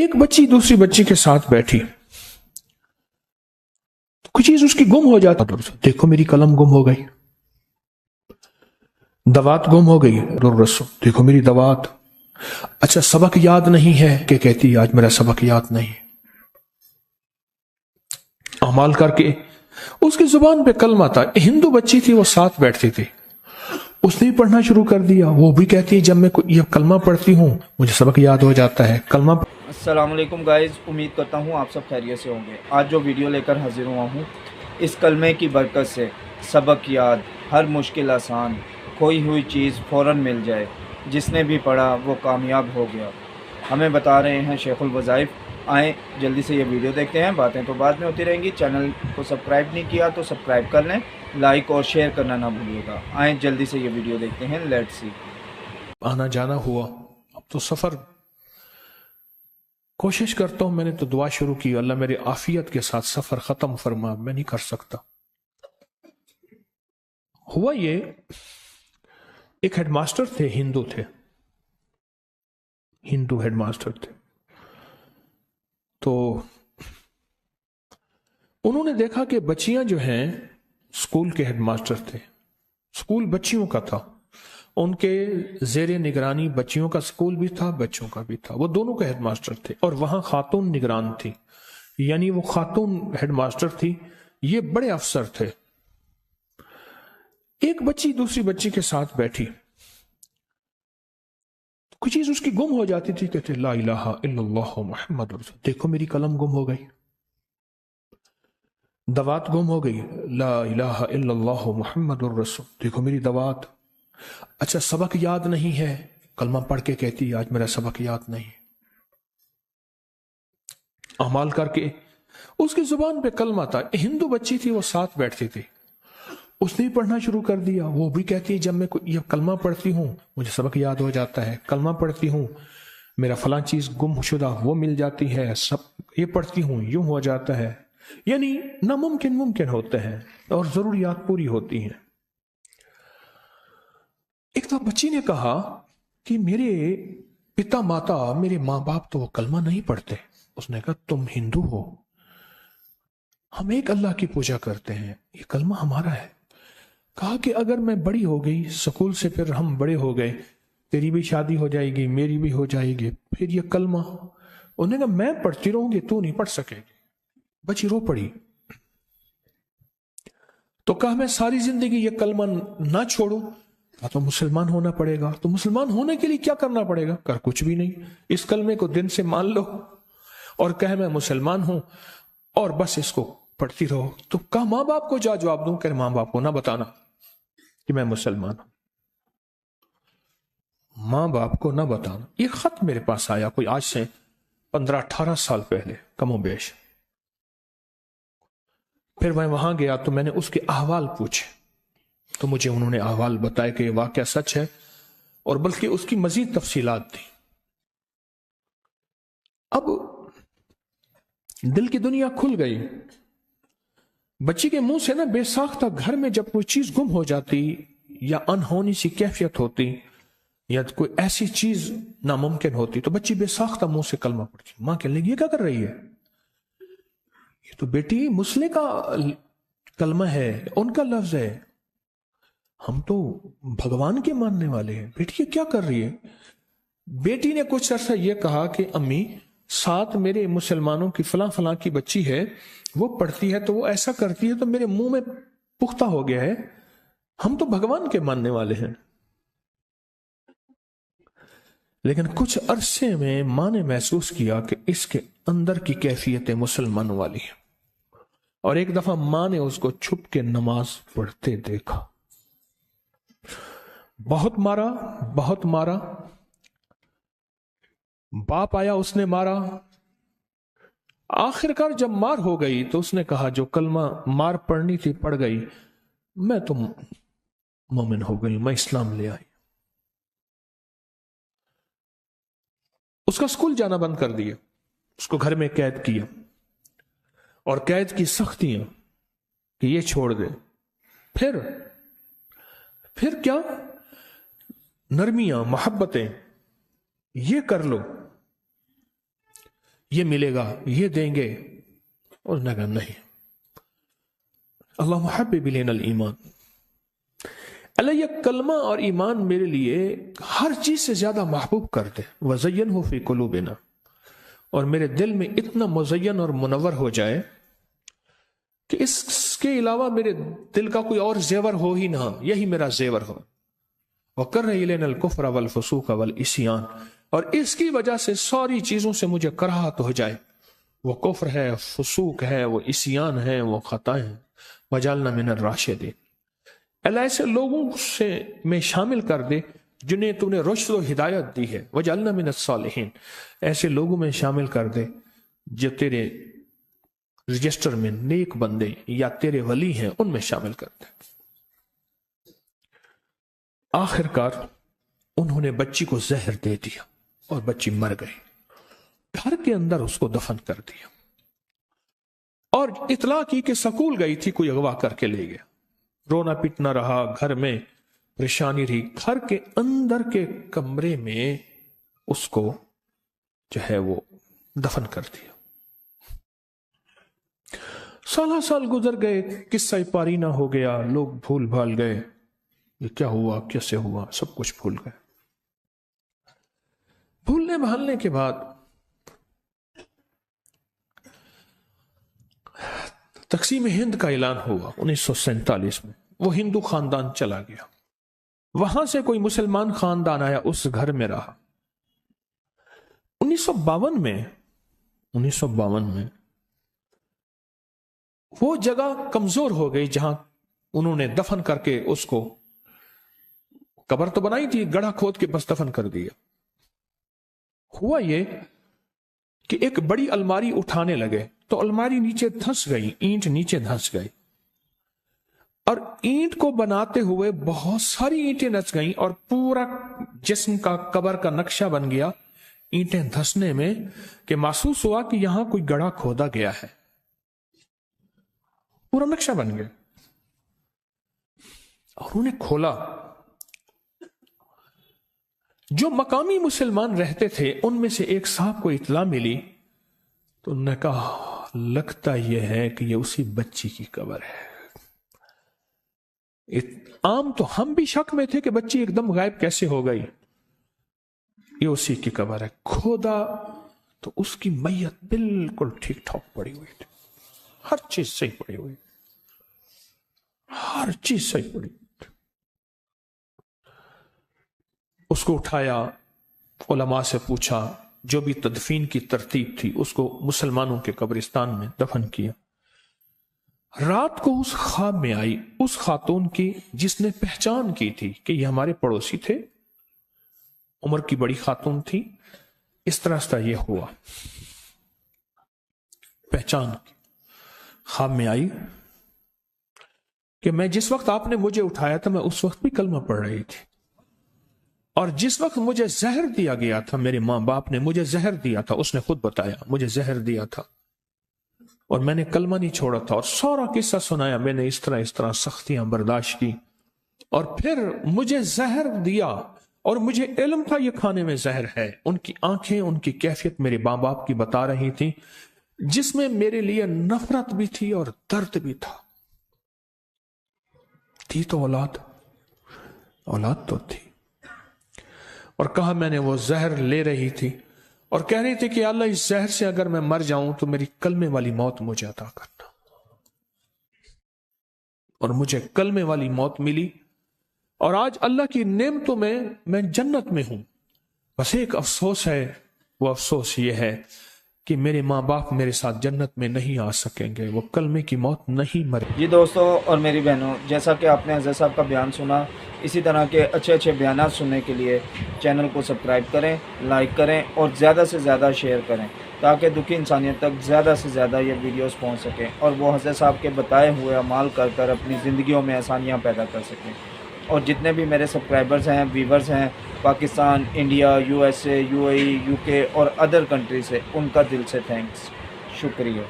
एक बच्ची दूसरी बच्ची के साथ बैठी, कोई चीज उसकी गुम हो जाती, देखो मेरी कलम गुम हो गई, दवात गुम हो गई, रसो देखो मेरी दवात, अच्छा सबक याद नहीं है, कि कहती आज मेरा सबक याद नहीं, अमाल करके उसकी जुबान पे कलमा था। हिंदू बच्ची थी, वो साथ बैठती थी, उसने भी पढ़ना शुरू कर दिया। वो भी कहती है जब मैं ये कलमा पढ़ती हूँ मुझे सबक याद हो जाता है। कलमा अस्सलाम वालेकुम गाइज़, उम्मीद करता हूँ आप सब खैरियत से होंगे। आज जो वीडियो लेकर हाजिर हुआ हूँ, इस कलमे की बरकत से सबक याद, हर मुश्किल आसान, खोई हुई चीज़ फ़ौरन मिल जाए, जिसने भी पढ़ा वो कामयाब हो गया, हमें बता रहे हैं शेखुल वज़ाइफ। आएँ जल्दी से ये वीडियो देखते हैं, बातें तो बाद में होती रहेंगी। चैनल को सब्सक्राइब नहीं किया तो सब्सक्राइब कर लें, लाइक और शेयर करना ना भूलिएगा। आएँ जल्दी से ये वीडियो देखते हैं, लेट्स सी। आना जाना हुआ, अब तो सफ़र, कोशिश करता हूं, मैंने तो दुआ शुरू की, अल्लाह मेरे आफियत के साथ सफ़र ख़त्म फरमा, मैं नहीं कर सकता। हुआ ये, एक हेडमास्टर थे, हिंदू थे, हिंदू हेडमास्टर थे। तो उन्होंने देखा कि बच्चियां जो हैं, स्कूल के हेडमास्टर थे, स्कूल बच्चियों का था, उनके जेरे निगरानी बच्चियों का स्कूल भी था, बच्चों का भी था, वो दोनों के हेडमास्टर थे। और वहां खातून निगरान थी, यानी वो खातून हेडमास्टर थी, ये बड़े अफसर थे। एक बच्ची दूसरी बच्ची के साथ बैठी, कुछ चीज उसकी गुम हो जाती थी, कहते ला इलाहा इल्लल्लाह मुहम्मद रसूल, देखो मेरी कलम गुम हो गई, दवात गुम हो गई, ला इलाहा इल्लल्लाह मुहम्मद रसूल, देखो मेरी दवात, अच्छा सबक याद नहीं है, कलमा पढ़ के कहती आज मेरा सबक याद नहीं, अमाल करके उसकी जुबान पे कलमा था। हिंदू बच्ची थी, वो साथ बैठती थी, उसने भी पढ़ना शुरू कर दिया। वो भी कहती है जब मैं ये कलमा पढ़ती हूँ मुझे सबक याद हो जाता है, कलमा पढ़ती हूँ मेरा फलां चीज गुमशुदा वो मिल जाती है, सब ये पढ़ती हूँ यूं हो जाता है, यानी नामुमकिन मुमकिन होते हैं और जरूरियात पूरी होती हैं। एक तो बच्ची ने कहा कि मेरे पिता माता, मेरे माँ बाप तो वो कलमा नहीं पढ़ते। उसने कहा तुम हिंदू हो, हम एक अल्लाह की पूजा करते हैं, ये कलमा हमारा है। कहा कि अगर मैं बड़ी हो गई, स्कूल से फिर हम बड़े हो गए, तेरी भी शादी हो जाएगी, मेरी भी हो जाएगी, फिर ये कलमा, उन्होंने कहा मैं पढ़ती रहूंगी, तू नहीं पढ़ सकेगी। बच्ची रो पड़ी। तो कहा मैं सारी जिंदगी ये कलमा ना छोड़ूं, तो मुसलमान होना पड़ेगा। तो मुसलमान होने के लिए क्या करना पड़ेगा? कर कुछ भी नहीं, इस कलमे को दिन से मान लो और कह मैं मुसलमान हूं और बस इसको पढ़ती रहो। तो कहा मां बाप को जा जवाब दूं? कह मां बाप को ना बताना कि मैं मुसलमान हूं, मां बाप को ना बताना। ये खत मेरे पास आया कोई आज से 15-18 साल पहले कमोबेश। फिर मैं वहां गया तो मैंने उसके अहवाल पूछे, तो मुझे उन्होंने अहवाल बताया कि यह वाकया सच है और बल्कि उसकी मजीद तफसीलात थी। अब दिल की दुनिया खुल गई। बच्ची के मुंह से ना बेसाख्ता घर में जब कोई चीज गुम हो जाती या अनहोनी सी कैफियत होती या कोई ऐसी चीज नामुमकिन होती तो बच्ची बेसाख्ता मुंह से कलमा पढ़ती। मां कहने लगी ये क्या कर रही है? ये तो बेटी मुस्लिम का कलमा है, उनका लफ्ज है, हम तो भगवान के मानने वाले हैं, बेटी ये क्या कर रही है? बेटी ने कुछ अर्सा ये कहा कि अम्मी साथ मेरे मुसलमानों की फलां फलां की बच्ची है, वो पढ़ती है तो वो ऐसा करती है तो मेरे मुंह में पुख्ता हो गया है, हम तो भगवान के मानने वाले हैं। लेकिन कुछ अरसे में मां ने महसूस किया कि इसके अंदर की कैफियतें मुसलमानों वाली है, और एक दफा मां ने उसको छुप के नमाज पढ़ते देखा। बहुत मारा, बहुत मारा, बाप आया उसने मारा, आखिरकार जब मार हो गई तो उसने कहा जो कलमा मार पढ़नी थी पढ़ गई, मैं तो मोमिन हो गई, मैं इस्लाम ले आई। उसका स्कूल जाना बंद कर दिया, उसको घर में कैद किया और कैद की सख्तियां कि ये छोड़ दे। फिर क्या नरमियां, मोहब्बतें, ये कर लो, یہ ملے گا، یہ دیں گے، اور نے کہا نہیں، اللہ حبب الینا الایمان، اللہ یہ کلمہ اور ایمان میرے لیے ہر چیز سے زیادہ محبوب کر دے، وزینہ فی قلوبنا، اور میرے دل میں اتنا مزین اور منور ہو جائے کہ اس کے علاوہ میرے دل کا کوئی اور زیور ہو ہی نہ، یہی میرا زیور ہو، وَقَرَّ إِلَيْنَا الْكُفْرَ وَالْفُسُوقَ وَالْعِصْيَانَ، اور اس کی وجہ سے ساری چیزوں سے مجھے کراہت ہو جائے، وہ کفر ہے، فسوق ہے، وہ عصیان ہے، وہ خطائیں ہیں، وَجَعَلْنَا مِنَ الرَّاشِدِينَ، اللہ ایسے لوگوں سے میں شامل کر دے جنہیں تو نے رشد و ہدایت دی ہے، وَجَعَلْنَا مِنَ الصَّالِحِينَ، ایسے لوگوں میں شامل کر دے جو تیرے رجسٹر میں نیک بندے یا تیرے ولی ہیں ان میں شامل کر دے۔ آخر کار انہوں نے بچی کو زہر دے دیا اور بچی مر گئی، گھر کے اندر اس کو دفن کر دیا، اور اطلاع کی کہ سکول گئی تھی، کوئی اغوا کر کے لے گیا، رونا پیٹنا رہا، گھر میں پریشانی رہی، گھر کے اندر کے کمرے میں اس کو جو ہے وہ دفن کر دیا۔ سالہ سال گزر گئے، قصہ پارینہ ہو گیا، لوگ بھول بھال گئے، یہ کیا ہوا، کیسے ہوا، سب کچھ بھول گئے۔ بھولنے بھالنے کے بعد تقسیم ہند کا اعلان ہوا 1947 میں، وہ ہندو خاندان چلا گیا، وہاں سے کوئی مسلمان خاندان آیا، اس گھر میں رہا۔ 1952 میں وہ جگہ کمزور ہو گئی جہاں انہوں نے دفن کر کے اس کو، قبر تو بنائی تھی، گڑھا کھود کے بس دفن کر دیا۔ ہوا یہ کہ ایک بڑی الماری اٹھانے لگے تو الماری نیچے دھنس گئی، اینٹ نیچے دھنس گئی، اور اینٹ کو بناتے ہوئے بہت ساری اینٹیں نچ گئیں اور پورا جسم کا قبر کا نقشہ بن گیا اینٹیں دھسنے میں، کہ محسوس ہوا کہ یہاں کوئی گڑھا کھودا گیا ہے، پورا نقشہ بن گیا۔ اور انہوں نے کھولا، جو مقامی مسلمان رہتے تھے ان میں سے ایک صاحب کو اطلاع ملی، تو انہوں نے کہا لگتا یہ ہے کہ یہ اسی بچی کی قبر ہے۔ عام تو ہم بھی شک میں تھے کہ بچی ایک دم غائب کیسے ہو گئی، یہ اسی کی قبر ہے۔ کھودا تو اس کی میت بالکل ٹھیک ٹھاک پڑی ہوئی تھی، ہر چیز صحیح پڑی ہوئی، ہر چیز صحیح پڑی۔ اس کو اٹھایا، علماء سے پوچھا، جو بھی تدفین کی ترتیب تھی اس کو مسلمانوں کے قبرستان میں دفن کیا۔ رات کو اس خواب میں آئی اس خاتون کی جس نے پہچان کی تھی کہ یہ ہمارے پڑوسی تھے، عمر کی بڑی خاتون تھی، اس طرح سے یہ ہوا، پہچان کی۔ خواب میں آئی کہ میں جس وقت آپ نے مجھے اٹھایا تھا میں اس وقت بھی کلمہ پڑھ رہی تھی، اور جس وقت مجھے زہر دیا گیا تھا، میرے ماں باپ نے مجھے زہر دیا تھا، اس نے خود بتایا مجھے زہر دیا تھا اور میں نے کلمہ نہیں چھوڑا تھا، اور سارا قصہ سنایا، میں نے اس طرح سختیاں برداشت کی، اور پھر مجھے زہر دیا اور مجھے علم تھا یہ کھانے میں زہر ہے۔ ان کی آنکھیں، ان کی کیفیت میرے ماں باپ کی بتا رہی تھی، جس میں میرے لیے نفرت بھی تھی اور درد بھی تھا۔ تھی تو اولاد تو تھی، اور کہا میں نے وہ زہر لے رہی تھی اور کہہ رہی تھی کہ اللہ اس زہر سے اگر میں مر جاؤں تو میری کلمے والی موت مجھے عطا کرنا، اور مجھے کلمے والی موت ملی، اور آج اللہ کی نعمتوں میں جنت میں ہوں۔ بس ایک افسوس ہے، وہ افسوس یہ ہے کہ میرے ماں باپ میرے ساتھ جنت میں نہیں آ سکیں گے، وہ کلمے کی موت نہیں مرے۔ جی دوستوں اور میری بہنوں، جیسا کہ آپ نے حضرت صاحب کا بیان سنا، اسی طرح کے اچھے اچھے بیانات سننے کے لیے چینل کو سبسکرائب کریں، لائک کریں اور زیادہ سے زیادہ شیئر کریں، تاکہ دکھی انسانیت تک زیادہ سے زیادہ یہ ویڈیوز پہنچ سکیں اور وہ حضرت صاحب کے بتائے ہوئے اعمال کر اپنی زندگیوں میں آسانیاں پیدا کر سکیں۔ اور جتنے بھی میرے سبسکرائبرز ہیں، ویورز ہیں، Pakistan, India, USA، UAE، UK اور ادر کنٹری سے، ان کا دل سے تھینکس، شکریہ۔